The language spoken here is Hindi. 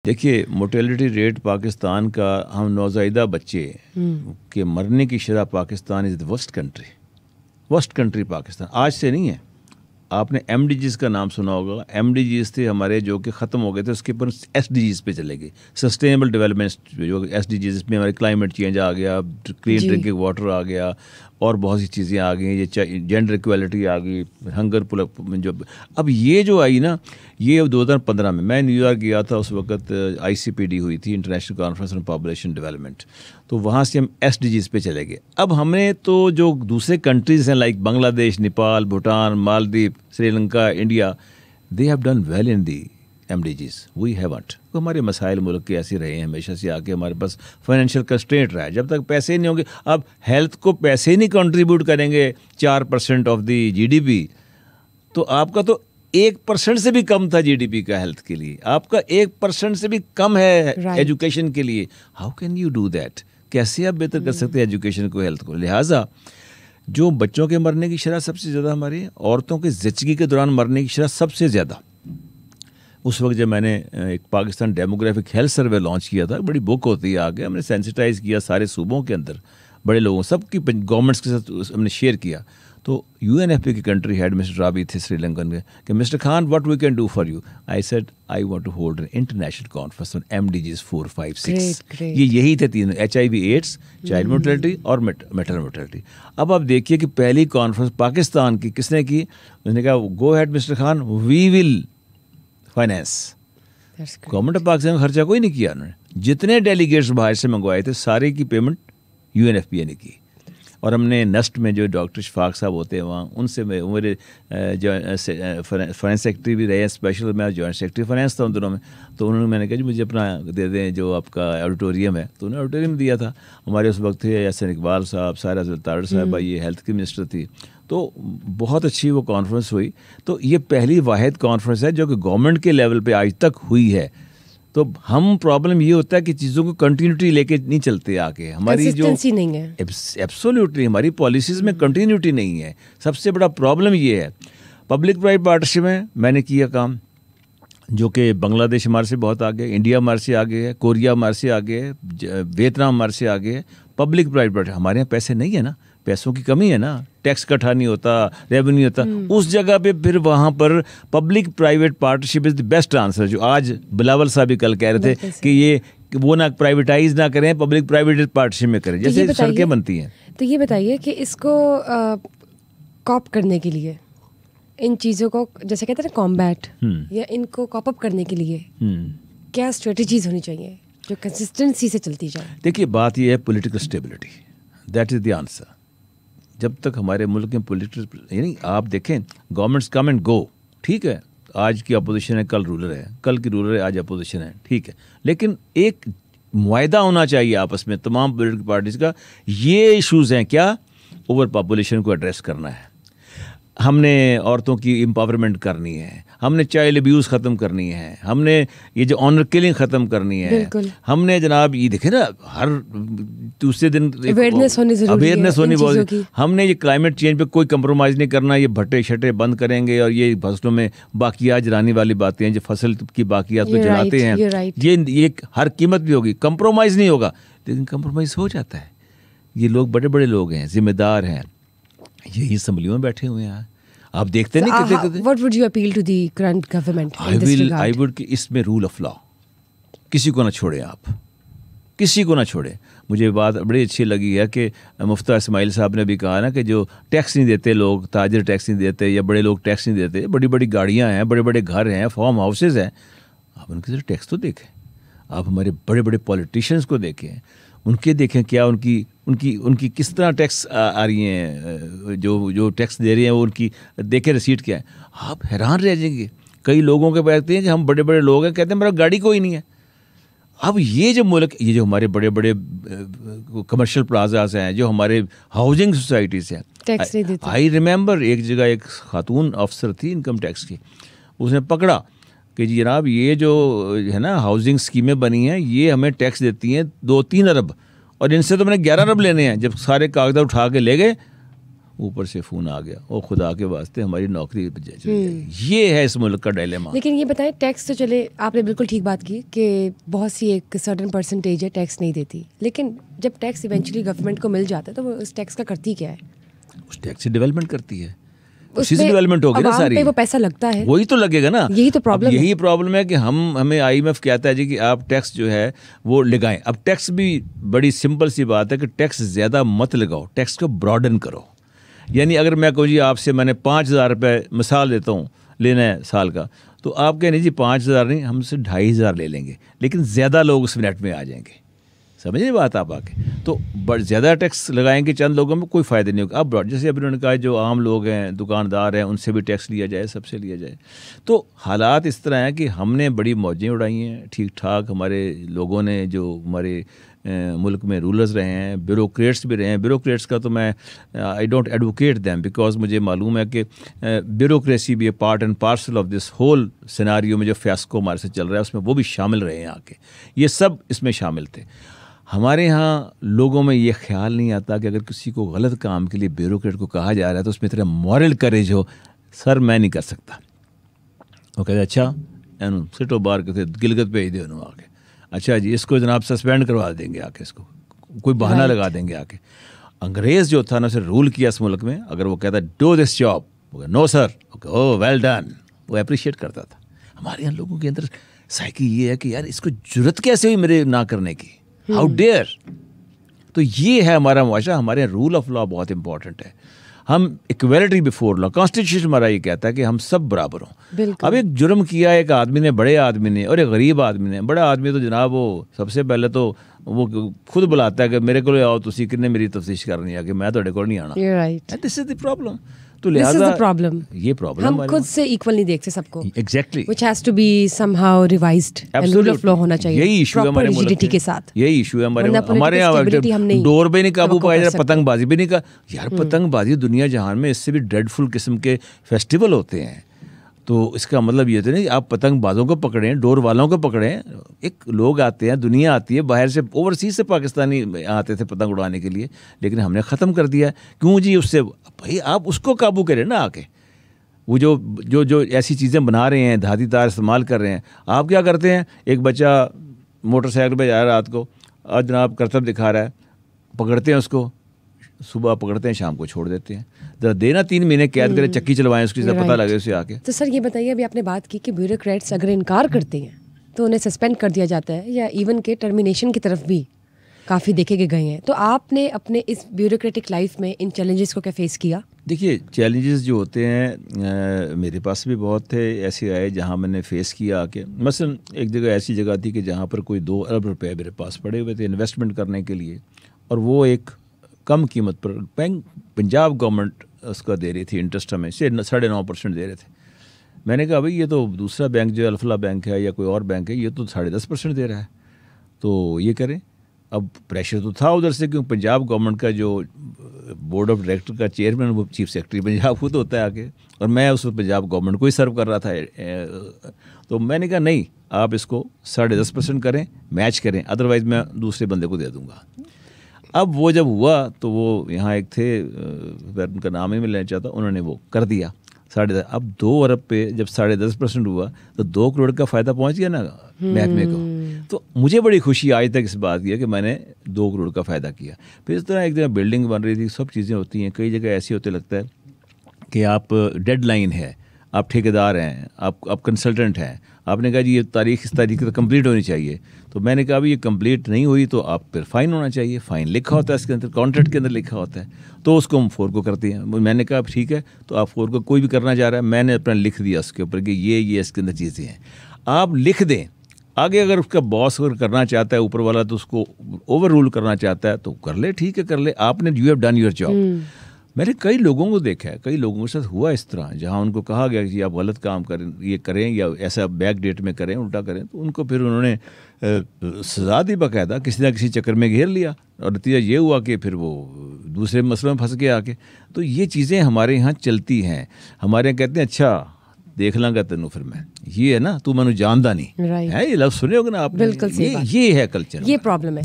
देखिए, मोर्टेलिटी रेट पाकिस्तान का, हम नौज़ायदा बच्चे के मरने की शरह, Pakistan is the worst country Pakistan. आज से नहीं है, आपने MDGs का नाम सुना होगा। MDGs थे हमारे जो कि ख़त्म हो गए थे, उसके ऊपर SDGs पे चले गए, सस्टेनेबल डेवलपमेंट जो SDGs में हमारे क्लाइमेट चेंज आ गया, क्लीन ड्रिंकिंग वाटर आ गया और बहुत सी चीज़ें आ गई, ये जेंडर इक्वालिटी आ गई, हंगर जो अब ये जो आई ना, ये 2015 में मैं न्यूयॉर्क गया था, उस वक्त ICPD हुई थी, international conference on population development, तो वहाँ से हम SDGs पे चले गए। अब हमने तो जो दूसरे कंट्रीज़ हैं like Bangladesh, Nepal, Bhutan, Maldives, Sri Lanka, India, they have done well in the MDGs, we haven't. तो हमारे मसाइल मुल्क के ऐसे रहे हैं हमेशा से आके, हमारे पास फाइनेंशियल कंस्ट्रेंट रहा है। जब तक पैसे नहीं होंगे, अब हेल्थ को पैसे नहीं कंट्रीब्यूट करेंगे 4% ऑफ द GDP, तो आपका तो 1% से भी कम था GDP का हेल्थ के लिए, आपका 1% से भी कम है एजुकेशन के लिए। How can you do that? कैसे आप बेहतर कर सकते हैं एजुकेशन को, हेल्थ को? लिहाजा जो बच्चों के मरने की शरह सबसे ज़्यादा, हमारी औरतों के ज़िंदगी के दौरान मरने की शरह सबसे ज़्यादा। उस वक्त जब मैंने एक Pakistan demographic health survey launch किया था, बड़ी बुक होती है आगे, हमने सेंसिटाइज किया सारे सूबों के अंदर बड़े लोगों, सबकी गवर्नमेंट्स के साथ हमने शेयर किया। तो UNFPA के कंट्री हेड मिस्टर राबी थे श्रीलंकन में, कि mister Khan what we can do for you? I said I want to hold an international conference on MDGs 4, 5, 6। ये यही थे तीन, HIV, AIDS, चाइल्ड मोर्टेलिटी और मैटरनल मोर्टेलिटी। अब आप देखिए कि पहली कॉन्फ्रेंस पाकिस्तान की किसने की? उसने कहा go head mister Khan, we will finance. Government of Pakistan में खर्चा कोई नहीं किया उन्होंने। जितने डेलीगेट्स बाहर से मंगवाए थे सारे की पेमेंट UNFPA ने की। और हमने नस्ट में जो डॉक्टर शफाक साहब होते हैं वहाँ, उनसे मेरे फाइनेंस सेक्रेटरी भी रहे, स्पेशल मैं जॉइंट सेक्रेटरी फाइनेंस था उन दोनों में, तो उन्होंने, मैंने कहा जी मुझे अपना दे दें जो आपका ऑडिटोरियम है, तो उन्होंने ऑडिटोरियम दिया था। हमारे उस वक्त थे एहसन इकबाल साहब, सारा ज़ुल्ताड़ साहब, ये हेल्थ की मिनिस्टर थी, तो बहुत अच्छी वो कॉन्फ्रेंस हुई। तो ये पहली वाहिद कॉन्फ्रेंस है जो कि गवर्नमेंट के लेवल पे आज तक हुई है। तो हम प्रॉब्लम ये होता है कि चीज़ों को कंटिन्यूटी लेके नहीं चलते आगे, हमारी जो नहीं है, एब्सोल्युटली हमारी पॉलिसीज़ में कंटिन्यूटी नहीं है। सबसे बड़ा प्रॉब्लम ये है। पब्लिक प्राइवेट पार्टनरशिप में मैंने किया काम, जो कि बांग्लादेश हमारे से बहुत आगे, इंडिया हमारे से आगे है, कोरिया हमारे से आगे है, वियतनाम हमारे से आगे है। पब्लिक प्राइवेट पार्टनरशिप, हमारे यहाँ पैसे नहीं है ना, पैसों की कमी है ना, टैक्स इकट्ठा नहीं होता, रेवेन्यू होता, उस जगह पे फिर वहाँ पर public private partnership is the best answer. जो आज बिलावल साहब भी कल कह रहे थे कि ये वो ना प्राइवेटाइज ना करें, पब्लिक प्राइवेट पार्टनरशिप में करें, जैसे सड़कें बनती हैं। तो ये बताइए कि इसको कॉप करने के लिए, इन चीज़ों को जैसे कहते हैं ना कॉम्बैट, या इनको कॉप अप करने के लिए क्या स्ट्रेटजीज होनी चाहिए जो कंसिस्टेंसी से चलती जाए? देखिए, बात ये है political stability, that is the answer. जब तक हमारे मुल्क में पॉलिटिकल, यानी आप देखें गवर्नमेंट्स कम एंड गो, ठीक है, आज की अपोजिशन है, कल रूलर है, कल की रूलर है, आज अपोजिशन है, ठीक है, लेकिन एक मुआहदा होना चाहिए आपस में तमाम पॉलिटिकल पार्टीज़ का। ये इश्यूज़ हैं क्या? ओवर पॉपुलेशन को एड्रेस करना है, हमने औरतों की एम्पावरमेंट करनी है, हमने चाइल्ड अब्यूज़ ख़त्म करनी है, हमने ये जो ऑनर किलिंग ख़त्म करनी है, हमने जनाब ये देखे ना हर दूसरे दिन अवेयरनेस होनी बहुत, हमने ये क्लाइमेट चेंज पे कोई कंप्रोमाइज़ नहीं करना, ये भट्टे शट्टे बंद करेंगे और ये फसलों में बाकियात जलाने वाली बातें हैं, जो फसल की बाकियात को जलाते हैं, ये हर कीमत भी होगी, कंप्रोमाइज़ नहीं होगा। लेकिन कंप्रोमाइज़ हो जाता है। ये लोग बड़े बड़े लोग हैं, जिम्मेदार हैं, यही असम्बलियों में बैठे हुए हैं, आप देखते नहीं कितने। What would you appeal to the current government in this regard? I would कि इसमें रूल ऑफ लॉ, किसी को ना छोड़े, आप किसी को ना छोड़े। मुझे बात बड़ी अच्छी लगी है कि मुफ्ती इस्माइल साहब ने भी कहा ना कि जो टैक्स नहीं देते लोग, ताजिर टैक्स नहीं देते या बड़े लोग टैक्स नहीं देते, बड़ी बड़ी गाड़ियाँ हैं, बड़े बड़े घर हैं, फार्म हाउसेज हैं, आप उनके जरा टैक्स तो देखें। आप हमारे बड़े बड़े पॉलिटिशियंस को देखें, उनके देखें क्या उनकी किस तरह टैक्स आ रही हैं, जो टैक्स दे रहे हैं वो उनकी देखें रसीट क्या है, आप हैरान रह जाएंगे। कई लोगों के कहते हैं कि हम बड़े बड़े लोग हैं, कहते हैं मेरा गाड़ी कोई नहीं है। अब ये जो मुल्क, ये जो हमारे बड़े बड़े कमर्शियल प्लाजाज हैं, जो हमारे हाउसिंग सोसाइटीज़ हैं, टैक्स नहीं देते। आई रिमेंबर एक जगह एक खातून अफसर थी इनकम टैक्स की, उसने पकड़ा कि जी जनाब ये जो है ना हाउसिंग स्कीमें बनी हैं, ये हमें टैक्स देती हैं 2-3 अरब और इनसे तो मैंने 11 अरब लेने हैं। जब सारे कागजात उठा के ले गए, ऊपर से फ़ोन आ गया, ओ खुदा के वास्ते हमारी नौकरी ये है इस मुल्क का डायलेमा। लेकिन ये बताएं, टैक्स तो चले, आपने बिल्कुल ठीक बात की कि बहुत सी एक सर्टेन परसेंटेज है टैक्स नहीं देती, लेकिन जब टैक्स इवेंचुअली गवर्नमेंट को मिल जाता है तो वो उस टैक्स का करती क्या है? उस टैक्स से डेवलपमेंट करती है, उसी से डेवलपमेंट होगी ना सारी। पे वो पैसा लगता है, वही तो लगेगा ना। यही तो प्रॉब्लम है। यही प्रॉब्लम है कि हमें IMF कहता है जी कि आप टैक्स जो है वो लगाएं। अब टैक्स भी बड़ी सिंपल सी बात है कि टैक्स ज़्यादा मत लगाओ, टैक्स को ब्रॉडन करो। यानी अगर मैं कहूँ जी आपसे मैंने 5,000 रुपये मिसाल देता हूँ लेना है साल का, तो आप कहें नहीं जी 5,000 नहीं, हमसे 2,500 ले लेंगे, लेकिन ज़्यादा लोग उस मिनट में आ जाएंगे। समझिए बात आप आके, तो ज़्यादा टैक्स लगाएंगे चंद लोगों में कोई फ़ायदा नहीं होगा। अब जैसे अभी उन्होंने कहा जो आम लोग हैं, दुकानदार हैं, उनसे भी टैक्स लिया जाए, सबसे लिया जाए। तो हालात इस तरह हैं कि हमने बड़ी मौजें उड़ाई हैं, ठीक ठाक हमारे लोगों ने, जो हमारे मुल्क में रूलर्स रहे हैं, ब्यूरोक्रेट्स भी रहे हैं। ब्यूरोक्रेट्स का तो मैं I don't advocate them, because मुझे मालूम है कि ब्यूरोक्रेसी भी a part and parcel of this whole scenario में जो फियास्को हमारे से चल रहा है उसमें वो भी शामिल रहे हैं आके, ये सब इसमें शामिल थे। हमारे यहाँ लोगों में ये ख्याल नहीं आता कि अगर किसी को गलत काम के लिए ब्यूरोक्रेट को कहा जा रहा है तो उसमें इतना मॉरल करेज हो, सर मैं नहीं कर सकता। वो कहते अच्छा सिटो बार के गिलगत भेज दे उन्होंने आके, अच्छा जी इसको जनाब सस्पेंड करवा देंगे आके, इसको कोई बहाना लगा देंगे आके। अंग्रेज़ जो था ना उसे रूल किया इस मुल्क में, अगर वो कहता do this job, no sir, oh well done, वो अप्रिशिएट करता था। हमारे यहाँ लोगों के अंदर साइकी ये है कि यार इसको जुर्रत कैसे हुई मेरे ना करने की, हाउ डेयर। तो ये है हमारा मुआशरा। हमारे यहाँ रूल ऑफ लॉ बहुत इंपॉर्टेंट है। हम इक्वलिटी बिफोर लॉ, कॉन्स्टिट्यूशन हमारा ये कहता है कि हम सब बराबर हों। अब एक जुर्म किया एक आदमी ने, बड़े आदमी ने, और एक गरीब आदमी ने। बड़ा आदमी तो जनाब वो सबसे पहले तो वो खुद बुलाता है कि मेरे को आओ तुसी किन्ने मेरी तफ्तीश करनी है कि मैं तो को नहीं आना। This is the problem. तो लिहाजा प्रॉब्लम, ये प्रॉब्लम हम खुद से इक्वल नहीं देखते सबको। Exactly, which has to be somehow revised and rule of law होना चाहिए। यही इशू है हमारे मुल्क के साथ, यही इशू है हमारे यहाँ। डोर पे नहीं काबू पाया जा, पतंगबाजी भी नहीं का यार, पतंगबाजी दुनिया जहान में इससे भी ड्रेडफुल किस्म के फेस्टिवल होते हैं। तो इसका मतलब ये तो नहीं आप पतंगबाजों को पकड़ें, डोर वालों को पकड़ें। एक लोग आते हैं, दुनिया आती है बाहर से, ओवरसीज से पाकिस्तानी आते थे पतंग उड़ाने के लिए, लेकिन हमने ख़त्म कर दिया। क्यों जी? उससे भाई आप उसको काबू करें ना आके। वो जो ऐसी चीज़ें बना रहे हैं, धाती तार इस्तेमाल कर रहे हैं, आप क्या करते हैं? एक बच्चा मोटरसाइकिल पर जा रहा है रात को, और जनाब करतब दिखा रहा है, पकड़ते हैं उसको, सुबह पकड़ते हैं, शाम को छोड़ देते हैं। जरा देना 3 महीने कैद करें, चक्की चलवाएं उसकी, पता लगे उसे आके। तो सर ये बताइए, अभी आपने बात की कि ब्यूरोक्रेट्स अगर इनकार करते हैं तो उन्हें सस्पेंड कर दिया जाता है, या इवन के टर्मिनेशन की तरफ भी काफ़ी देखे गए हैं। तो आपने अपने इस ब्यूरोक्रेटिक लाइफ में इन चैलेंजेस को क्या फेस किया? देखिए, चैलेंजेस जो होते हैं मेरे पास भी बहुत थे, ऐसे आए जहाँ मैंने फ़ेस किया आके। मसलन एक जगह ऐसी जगह थी कि जहाँ पर कोई 2 अरब रुपए मेरे पास पड़े हुए थे इन्वेस्टमेंट करने के लिए, और वो एक कम कीमत पर पंजाब गवर्नमेंट उसका दे रही थी, इंटरेस्ट हमें से 9.5% दे रहे थे। मैंने कहा भाई ये तो दूसरा बैंक जो अल्फला बैंक है या कोई और बैंक है, ये तो 10.5% दे रहा है, तो ये करें। अब प्रेशर तो था उधर से, क्योंकि पंजाब गवर्नमेंट का जो बोर्ड ऑफ डायरेक्टर का चेयरमैन वो चीफ सेक्रेटरी पंजाब खुद होता है आके, और मैं उस पंजाब गवर्नमेंट को ही सर्व कर रहा था। तो मैंने कहा नहीं, आप इसको 10.5% करें, मैच करें, अदरवाइज़ मैं दूसरे बंदे को दे दूँगा। अब वो जब हुआ तो वो यहाँ एक थे, उनका नाम ही मैं लेना चाहता, उन्होंने वो कर दिया 10.5। अब 2 अरब पे जब 10.5% हुआ तो 2 करोड़ का फ़ायदा पहुँच गया ना महकमे को। तो मुझे बड़ी खुशी आज तक इस बात की है कि मैंने 2 करोड़ का फ़ायदा किया। फिर इस तरह एक जगह बिल्डिंग बन रही थी, सब चीज़ें होती हैं। कई जगह ऐसी होते लगता है कि आप डेडलाइन है, आप ठेकेदार हैं, आप कंसल्टेंट हैं, आपने कहा जी ये तारीख इस तारीख तक कंप्लीट होनी चाहिए, तो मैंने कहा भी ये कंप्लीट नहीं हुई तो आप फिर फ़ाइन होना चाहिए। फ़ाइन लिखा होता है इसके अंदर, कॉन्ट्रैक्ट के अंदर लिखा होता है, तो उसको हम 4 को करते हैं। मैंने कहा ठीक है, तो आप 4 को कोई भी करना चाह रहा है, मैंने अपना लिख दिया उसके ऊपर कि ये इसके अंदर चीज़ें हैं, आप लिख दें। आगे अगर उसका बॉस अगर करना चाहता है ऊपर वाला, तो उसको ओवर रूल करना चाहता है तो कर ले, ठीक है कर ले, आपने you have done your job. मैंने कई लोगों को देखा है, कई लोगों के साथ हुआ इस तरह, जहाँ उनको कहा गया कि आप गलत काम करें, ये करें या ऐसा बैक डेट में करें, उल्टा करें, तो उनको फिर उन्होंने सजा दी बाकायदा, किसी ना किसी चक्कर में घेर लिया, और नतीजा ये हुआ कि फिर वो दूसरे मसलों में फंस गया आके। तो ये चीज़ें हमारे यहाँ चलती हैं। हमारे यहाँ कहते हैं अच्छा देख लांगा तेनू फिर मैं, ये है ना तू मैनू जानदा नहीं है, ये लफ्ज़ सुने होगे ना आपने। बिल्कुल, ये है कल्चर, ये प्रॉब्लम है।